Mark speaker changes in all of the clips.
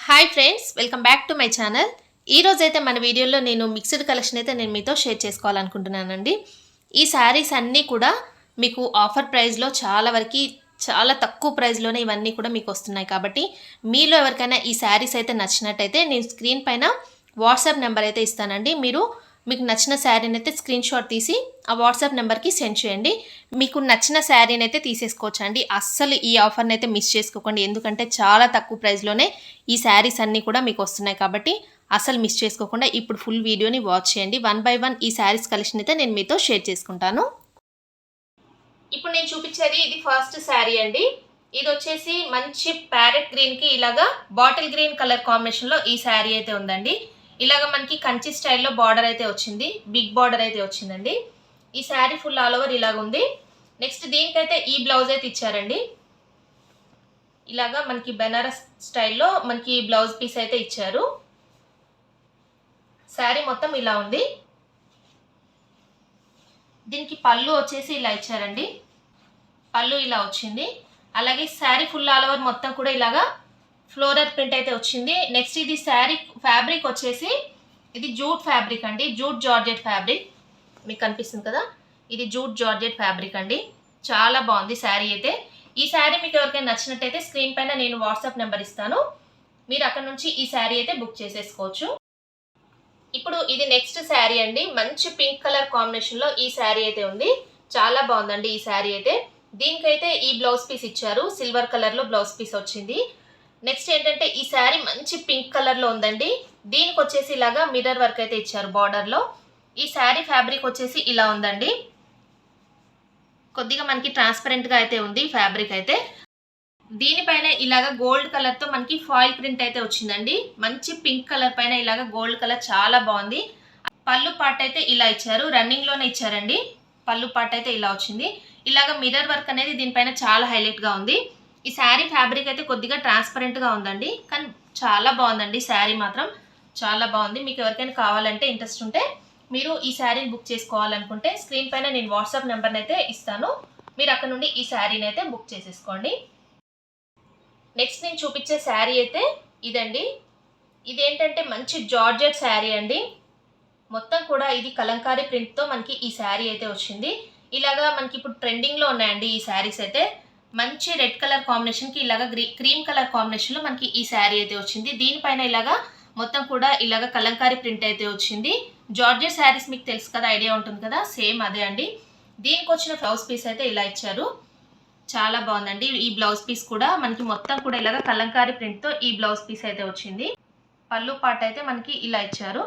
Speaker 1: Hi friends, welcome back to my channel. ఈరోజైతే మన వీడియోలో నేను మిక్స్డ్ కలెక్షన్ అయితే నేను మీతో షేర్ చేసుకోవాలనుకుంటున్నానండి. ఈ శారీస్ అన్నీ కూడా మీకు ఆఫర్ ప్రైస్లో చాలా తక్కువ ప్రైస్లోనే ఇవన్నీ కూడా మీకు వస్తున్నాయి. కాబట్టి మీలో ఎవరికైనా ఈ శారీస్ అయితే నచ్చినట్టయితే నేను స్క్రీన్ పైన వాట్సాప్ నెంబర్ అయితే ఇస్తానండి. మీకు నచ్చిన శారీని అయితే స్క్రీన్ షాట్ తీసి ఆ వాట్సాప్ నెంబర్కి సెండ్ చేయండి. మీకు నచ్చిన శారీని అయితే తీసేసుకోవచ్చు అండి. అస్సలు ఈ ఆఫర్ని అయితే మిస్ చేసుకోకండి, ఎందుకంటే చాలా తక్కువ ప్రైస్లోనే ఈ శారీస్ అన్నీ కూడా మీకు వస్తున్నాయి. కాబట్టి అసలు మిస్ చేసుకోకుండా ఇప్పుడు ఫుల్ వీడియోని వాచ్ చేయండి. 1 బై 1 ఈ శారీస్ కలెక్షన్ అయితే నేను మీతో షేర్ చేసుకుంటాను. ఇప్పుడు నేను చూపించేది ఇది ఫస్ట్ శారీ అండి. ఇది వచ్చేసి మంచి ప్యారెట్ గ్రీన్కి ఇలాగా బాటిల్ గ్రీన్ కలర్ కాంబినేషన్లో ఈ శారీ అయితే ఉందండి. ఇలాగ మనకి కంచి స్టైల్లో బార్డర్ అయితే వచ్చింది, బిగ్ బార్డర్ అయితే వచ్చిందండి. ఈ శారీ ఫుల్ ఆల్ ఓవర్ ఇలాగ ఉంది. నెక్స్ట్ దీనికైతే ఈ బ్లౌజ్ అయితే ఇచ్చారండి. ఇలాగా మనకి బెనారస్ స్టైల్లో మనకి బ్లౌజ్ పీస్ అయితే ఇచ్చారు. శారీ మొత్తం ఇలా ఉంది. దీనికి పళ్ళు వచ్చేసి ఇలా ఇచ్చారండి. పళ్ళు ఇలా వచ్చింది. అలాగే శారీ ఫుల్ ఆల్ ఓవర్ మొత్తం కూడా ఇలాగా ఫ్లోరల్ ప్రింట్ అయితే వచ్చింది. నెక్స్ట్ ఇది శారీ ఫ్యాబ్రిక్ వచ్చేసి ఇది జూట్ ఫ్యాబ్రిక్ అండి, జూట్ జార్జెట్ ఫ్యాబ్రిక్. మీకు కనిపిస్తుంది కదా, ఇది జూట్ జార్జెట్ ఫ్యాబ్రిక్ అండి. చాలా బాగుంది శారీ అయితే. ఈ శారీ మీకు ఎవరికైనా నచ్చినట్టయితే స్క్రీన్ పైన నేను వాట్సాప్ నెంబర్ ఇస్తాను, మీరు అక్కడ నుంచి ఈ శారీ అయితే బుక్ చేసేసుకోవచ్చు. ఇప్పుడు ఇది నెక్స్ట్ శారీ అండి. మంచి పింక్ కలర్ కాంబినేషన్లో ఈ శారీ అయితే ఉంది. చాలా బాగుందండి ఈ శారీ అయితే. దీనికైతే ఈ బ్లౌజ్ పీస్ ఇచ్చారు, సిల్వర్ కలర్లో బ్లౌజ్ పీస్ వచ్చింది. నెక్స్ట్ ఏంటంటే ఈ శారీ మంచి పింక్ కలర్లో ఉందండి. దీనికి వచ్చేసి ఇలాగా మిర్రర్ వర్క్ అయితే ఇచ్చారు బార్డర్లో. ఈ శారీ ఫ్యాబ్రిక్ వచ్చేసి ఇలా ఉందండి. కొద్దిగా మనకి ట్రాన్స్పరెంట్గా అయితే ఉంది ఫ్యాబ్రిక్ అయితే. దీనిపైన ఇలాగ గోల్డ్ కలర్తో మనకి ఫాయిల్ ప్రింట్ అయితే వచ్చిందండి. మంచి పింక్ కలర్ పైన ఇలాగ గోల్డ్ కలర్ చాలా బాగుంది. పళ్ళు పార్ట్ అయితే ఇలా ఇచ్చారు, రన్నింగ్లోనే ఇచ్చారండి. పళ్ళు పార్ట్ అయితే ఇలా వచ్చింది. ఇలాగ మిర్రర్ వర్క్ అనేది దీనిపైన చాలా హైలైట్గా ఉంది. ఈ శారీ ఫ్యాబ్రిక్ అయితే కొద్దిగా ట్రాన్స్పరెంట్గా ఉందండి, కానీ చాలా బాగుందండి. శారీ మాత్రం చాలా బాగుంది. మీకు ఎవరికైనా కావాలంటే ఇంట్రెస్ట్ ఉంటే మీరు ఈ శారీని బుక్ చేసుకోవాలనుకుంటే స్క్రీన్ పైన నేను వాట్సాప్ నెంబర్ని అయితే ఇస్తాను, మీరు అక్కడ నుండి ఈ శారీని అయితే బుక్ చేసేసుకోండి. నెక్స్ట్ నేను చూపించే శారీ అయితే ఇదండి. ఇదేంటంటే మంచి జార్జెట్ శారీ అండి. మొత్తం కూడా ఇది కలంకారీ ప్రింట్తో మనకి ఈ శారీ అయితే వచ్చింది. ఇలాగా మనకి ఇప్పుడు ట్రెండింగ్లో ఉన్నాయండి ఈ శారీస్ అయితే. మంచి రెడ్ కలర్ కాంబినేషన్కి ఇలాగా క్రీమ్ కలర్ కాంబినేషన్లో మనకి ఈ శారీ అయితే వచ్చింది. దీనిపైన ఇలాగా మొత్తం కూడా ఇలాగ కలంకారీ ప్రింట్ అయితే వచ్చింది. జార్జెట్ శారీస్ మీకు తెలుసు కదా, ఐడియా ఉంటుంది కదా, సేమ్ అదే అండి. దీనికి వచ్చిన బ్లౌజ్ పీస్ అయితే ఇలా ఇచ్చారు. చాలా బాగుందండి. ఈ బ్లౌజ్ పీస్ కూడా మనకి మొత్తం కూడా ఇలాగ కలంకారీ ప్రింట్తో ఈ బ్లౌజ్ పీస్ అయితే వచ్చింది. పళ్ళు పార్ట్ అయితే మనకి ఇలా ఇచ్చారు.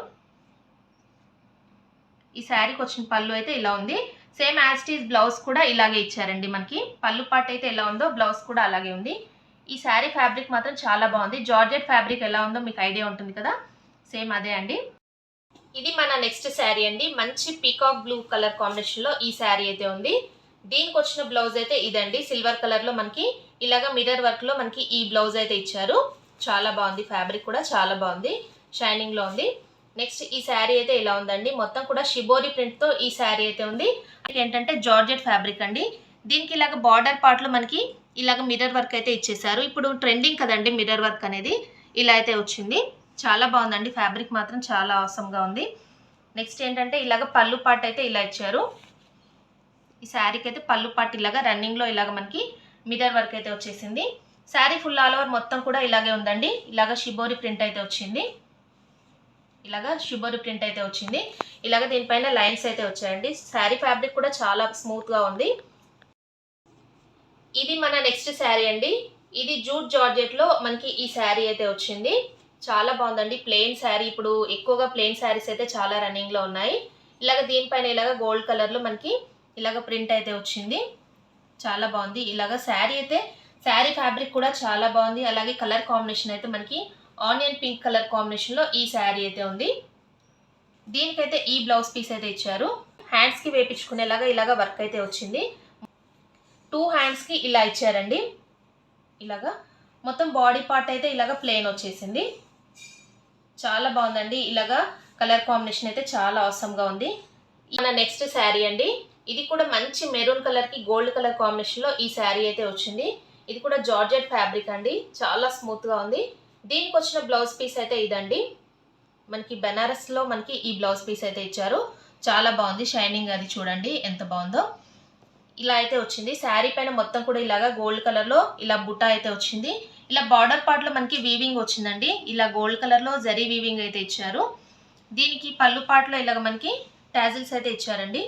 Speaker 1: ఈ శారీకి వచ్చిన పళ్ళు అయితే ఇలా ఉంది. Same as it is blouse కూడా ఇలాగే ఇచ్చారండి. మనకి పళ్ళు పార్ట్ అయితే ఎలా ఉందో బ్లౌజ్ కూడా అలాగే ఉంది. ఈ శారీ ఫ్యాబ్రిక్ మాత్రం చాలా బాగుంది. జార్జెట్ ఫ్యాబ్రిక్ ఎలా ఉందో మీకు ఐడియా ఉంటుంది కదా, సేమ్ అదే అండి. ఇది మన నెక్స్ట్ శారీ అండి. మంచి పీకాక్ బ్లూ కలర్ కాంబినేషన్లో ఈ శారీ అయితే ఉంది. దీనికి వచ్చిన బ్లౌజ్ అయితే ఇదండి. సిల్వర్ కలర్లో మనకి ఇలాగ మిర్రర్ వర్క్లో మనకి ఈ బ్లౌజ్ అయితే ఇచ్చారు. చాలా బాగుంది. ఫ్యాబ్రిక్ కూడా చాలా బాగుంది, షైనింగ్లో ఉంది. నెక్స్ట్ ఈ శారీ అయితే ఇలా ఉందండి. మొత్తం కూడా షిబోరి ప్రింట్తో ఈ శారీ అయితే ఉంది. ఏంటంటే జార్జెట్ ఫ్యాబ్రిక్ అండి. దీనికి ఇలాగ బార్డర్ పార్ట్లో మనకి ఇలాగ మిర్రర్ వర్క్ అయితే ఇచ్చేసారు. ఇప్పుడు ట్రెండింగ్ కదండి మిర్రర్ వర్క్ అనేది, ఇలా అయితే వచ్చింది. చాలా బాగుందండి. ఫ్యాబ్రిక్ మాత్రం చాలా అవసరంగా ఉంది. నెక్స్ట్ ఏంటంటే ఇలాగ పళ్ళు పార్ట్ అయితే ఇలా ఇచ్చారు. ఈ శారీకి అయితే పళ్ళు పార్ట్ ఇలాగ రన్నింగ్లో ఇలాగ మనకి మిర్రర్ వర్క్ అయితే వచ్చేసింది. శారీ ఫుల్ ఆల్ ఓవర్ మొత్తం కూడా ఇలాగే ఉందండి. ఇలాగ షిబోరి ప్రింట్ అయితే వచ్చింది. ఇలాగా షిబోరి ప్రింట్ అయితే వచ్చింది. ఇలాగ దీనిపైన లైన్స్ అయితే వచ్చాయండి. శారీ ఫ్యాబ్రిక్ కూడా చాలా స్మూత్గా ఉంది. ఇది మన నెక్స్ట్ శారీ అండి. ఇది జూట్ జార్జెట్లో మనకి ఈ శారీ అయితే వచ్చింది. చాలా బాగుందండి. ప్లెయిన్ శారీ, ఇప్పుడు ఎక్కువగా ప్లెయిన్ శారీస్ అయితే చాలా రన్నింగ్లో ఉన్నాయి. ఇలాగ దీనిపైన ఇలాగ గోల్డ్ కలర్లో మనకి ఇలాగ ప్రింట్ అయితే వచ్చింది. చాలా బాగుంది. ఇలాగ శారీ ఫ్యాబ్రిక్ కూడా చాలా బాగుంది. అలాగే కలర్ కాంబినేషన్ అయితే మనకి ఆనియన్ పింక్ కలర్ కాంబినేషన్లో ఈ శారీ అయితే ఉంది. దీనికైతే ఈ బ్లౌజ్ పీస్ అయితే ఇచ్చారు. హ్యాండ్స్కి వేపించుకునేలాగా ఇలాగ వర్క్ అయితే వచ్చింది. 2 హ్యాండ్స్కి ఇలా ఇచ్చారండి. ఇలాగా మొత్తం బాడీ పార్ట్ అయితే ఇలాగ ప్లెయిన్ వచ్చేసింది. చాలా బాగుందండి. ఇలాగా కలర్ కాంబినేషన్ అయితే చాలా అవసరంగా ఉంది. మన నెక్స్ట్ శారీ అండి. ఇది కూడా మంచి మెరూన్ కలర్కి గోల్డ్ కలర్ కాంబినేషన్లో ఈ శారీ అయితే వచ్చింది. ఇది కూడా జార్జెట్ ఫ్యాబ్రిక్ అండి. చాలా స్మూత్గా ఉంది. దీనికి వచ్చిన బ్లౌజ్ పీస్ అయితే ఇదండి. మనకి బెనారస్లో మనకి ఈ బ్లౌజ్ పీస్ అయితే ఇచ్చారు. చాలా బాగుంది. షైనింగ్ అది చూడండి ఎంత బాగుందో. ఇలా అయితే వచ్చింది. శారీ పైన మొత్తం కూడా ఇలాగా గోల్డ్ కలర్లో ఇలా బుట్ట అయితే వచ్చింది. ఇలా బార్డర్ పార్ట్లో మనకి వీవింగ్ వచ్చిందండి. ఇలా గోల్డ్ కలర్లో జరీ వీవింగ్ అయితే ఇచ్చారు. దీనికి పళ్ళు పార్ట్లో ఇలాగ మనకి టాజిల్స్ అయితే ఇచ్చారండి.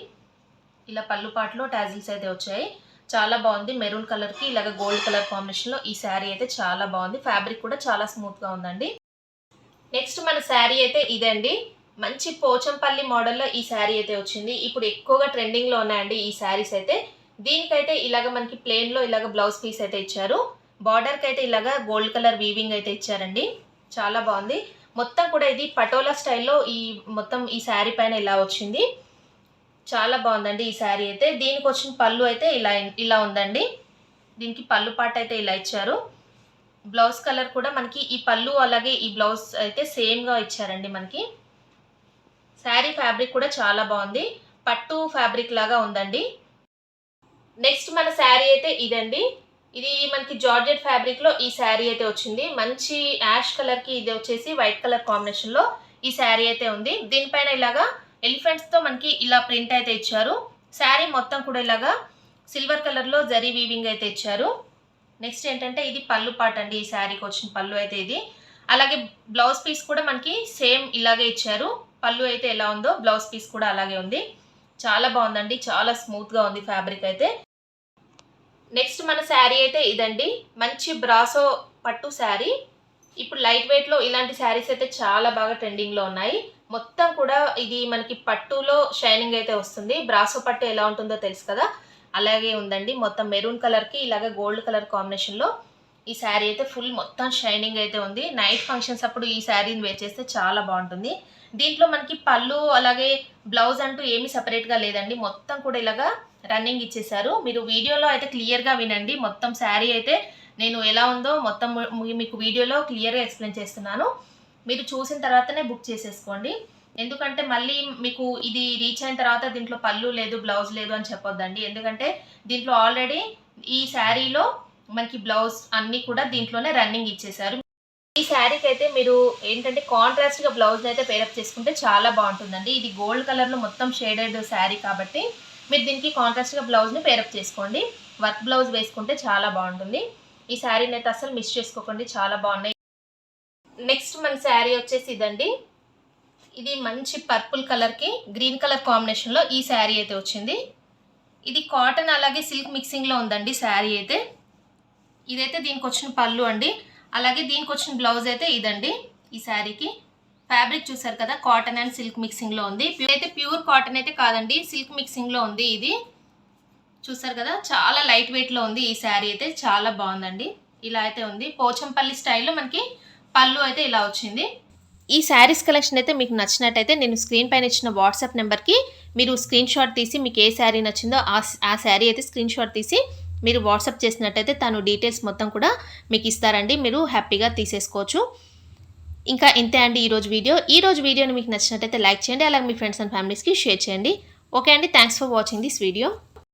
Speaker 1: ఇలా పళ్ళు పార్ట్లో టాజిల్స్ అయితే వచ్చాయి. చాలా బాగుంది. మెరూన్ కలర్కి ఇలాగ గోల్డ్ కలర్ కాంబినేషన్లో ఈ శారీ అయితే చాలా బాగుంది. ఫ్యాబ్రిక్ కూడా చాలా స్మూత్గా ఉందండి. నెక్స్ట్ మన శారీ అయితే ఇదండి. మంచి పోచంపల్లి మోడల్లో ఈ శారీ అయితే వచ్చింది. ఇప్పుడు ఎక్కువగా ట్రెండింగ్లో ఉన్నాయండి ఈ శారీస్ అయితే. దీనికైతే ఇలాగ మనకి ప్లెయిన్లో ఇలాగ బ్లౌజ్ పీస్ అయితే ఇచ్చారు. బార్డర్కి అయితే ఇలాగ గోల్డ్ కలర్ వీవింగ్ అయితే ఇచ్చారండి. చాలా బాగుంది. మొత్తం కూడా ఇది పటోలా స్టైల్లో మొత్తం ఈ శారీ పైన ఇలా వచ్చింది. చాలా బాగుందండి ఈ శారీ అయితే. దీనికి వచ్చిన పళ్ళు అయితే ఇలా ఉందండి. దీనికి పళ్ళు పార్ట్ అయితే ఇలా ఇచ్చారు. బ్లౌజ్ కలర్ కూడా మనకి ఈ పళ్ళు అలాగే ఈ బ్లౌజ్ అయితే సేమ్గా ఇచ్చారండి మనకి. శారీ ఫ్యాబ్రిక్ కూడా చాలా బాగుంది. పట్టు ఫ్యాబ్రిక్ లాగా ఉందండి. నెక్స్ట్ మన శారీ అయితే ఇదండి. ఇది మనకి జార్జెట్ ఫ్యాబ్రిక్లో ఈ శారీ అయితే వచ్చింది. మంచి యాష్ కలర్కి ఇది వచ్చేసి వైట్ కలర్ కాంబినేషన్లో ఈ శారీ అయితే ఉంది. దీనిపైన ఇలాగా ఎలిఫెంట్స్తో మనకి ఇలా ప్రింట్ అయితే ఇచ్చారు. శారీ మొత్తం కూడా ఇలాగా సిల్వర్ కలర్లో జరీ వీవింగ్ అయితే ఇచ్చారు. నెక్స్ట్ ఏంటంటే ఇది పళ్ళు పార్ట్ అండి. ఈ శారీకి వచ్చిన పళ్ళు అయితే ఇది. అలాగే బ్లౌజ్ పీస్ కూడా మనకి సేమ్ ఇలాగే ఇచ్చారు. పళ్ళు అయితే ఎలా ఉందో బ్లౌజ్ పీస్ కూడా అలాగే ఉంది. చాలా బాగుందండి. చాలా స్మూత్గా ఉంది ఫ్యాబ్రిక్ అయితే. నెక్స్ట్ మన శారీ అయితే ఇదండి. మంచి బ్రాసో పట్టు శారీ. ఇప్పుడు లైట్ వెయిట్లో ఇలాంటి శారీస్ అయితే చాలా బాగా ట్రెండింగ్లో ఉన్నాయి. మొత్తం కూడా ఇది మనకి పట్టులో షైనింగ్ అయితే వస్తుంది. బ్రాసో పట్టు ఎలా ఉంటుందో తెలుసు కదా, అలాగే ఉందండి. మొత్తం మెరూన్ కలర్కి ఇలాగ గోల్డ్ కలర్ కాంబినేషన్లో ఈ శారీ అయితే ఫుల్ మొత్తం షైనింగ్ అయితే ఉంది. నైట్ ఫంక్షన్స్ అప్పుడు ఈ శారీని వేర్ చేస్తే చాలా బాగుంటుంది. దీంట్లో మనకి పళ్ళు అలాగే బ్లౌజ్ అంటూ ఏమీ సపరేట్గా లేదండి. మొత్తం కూడా ఇలాగా రన్నింగ్ ఇచ్చేసారు. మీరు వీడియోలో అయితే క్లియర్గా వినండి. మొత్తం శారీ అయితే నేను ఎలా ఉందో మొత్తం మీకు వీడియోలో క్లియర్గా ఎక్స్ప్లెయిన్ చేస్తున్నాను. మీరు చూసిన తర్వాతనే బుక్ చేసేసుకోండి. ఎందుకంటే మళ్ళీ మీకు ఇది రీచ్ అయిన తర్వాత దీంట్లో పళ్ళు లేదు బ్లౌజ్ లేదు అని చెప్పొద్దండి. ఎందుకంటే దీంట్లో ఆల్రెడీ ఈ శారీలో మనకి బ్లౌజ్ అన్నీ కూడా దీంట్లోనే రన్నింగ్ ఇచ్చేసారు. ఈ శారీకి అయితే మీరు ఏంటంటే కాంట్రాస్ట్గా బ్లౌజ్ని అయితే పేరప్ చేసుకుంటే చాలా బాగుంటుందండి. ఇది గోల్డ్ కలర్లో మొత్తం షేడెడ్ శారీ కాబట్టి మీరు దీనికి కాంట్రాస్ట్గా బ్లౌజ్ని పేరప్ చేసుకోండి. వర్క్ బ్లౌజ్ వేసుకుంటే చాలా బాగుంటుంది. ఈ శారీని అయితే అసలు మిస్ చేసుకోకండి. చాలా బాగున్నాయి. నెక్స్ట్ మన శారీ వచ్చేసి ఇదండి. ఇది మంచి పర్పుల్ కలర్కి గ్రీన్ కలర్ కాంబినేషన్లో ఈ శారీ అయితే వచ్చింది. ఇది కాటన్ అలాగే సిల్క్ మిక్సింగ్లో ఉందండి శారీ అయితే. ఇదైతే దీనికి వచ్చిన పళ్ళు అండి. అలాగే దీనికి వచ్చిన బ్లౌజ్ అయితే ఇదండి. ఈ శారీకి ఫ్యాబ్రిక్ చూసారు కదా, కాటన్ అండ్ సిల్క్ మిక్సింగ్లో ఉంది. అయితే ప్యూర్ కాటన్ అయితే కాదండి, సిల్క్ మిక్సింగ్లో ఉంది. ఇది చూసారు కదా, చాలా లైట్ వెయిట్లో ఉంది. ఈ శారీ అయితే చాలా బాగుందండి. ఇలా అయితే ఉంది. పోచంపల్లి స్టైల్లో మనకి పళ్ళు అయితే ఇలా వచ్చింది. ఈ శారీస్ కలెక్షన్ అయితే మీకు నచ్చినట్టయితే నేను స్క్రీన్ పైన ఇచ్చిన వాట్సాప్ నెంబర్కి మీరు స్క్రీన్ షాట్ తీసి మీకు ఏ శారీ నచ్చిందో ఆ శారీ అయితే స్క్రీన్ షాట్ తీసి మీరు వాట్సాప్ చేసినట్టయితే తను డీటెయిల్స్ మొత్తం కూడా మీకు ఇస్తారండి. మీరు హ్యాపీగా తీసేసుకోవచ్చు. ఇంకా ఇంతే అండి ఈరోజు వీడియోని మీకు నచ్చినట్టయితే లైక్ చేయండి. అలాగే మీ ఫ్రెండ్స్ అండ్ ఫ్యామిలీస్కి షేర్ చేయండి. ఓకే అండి, thanks for watching this video.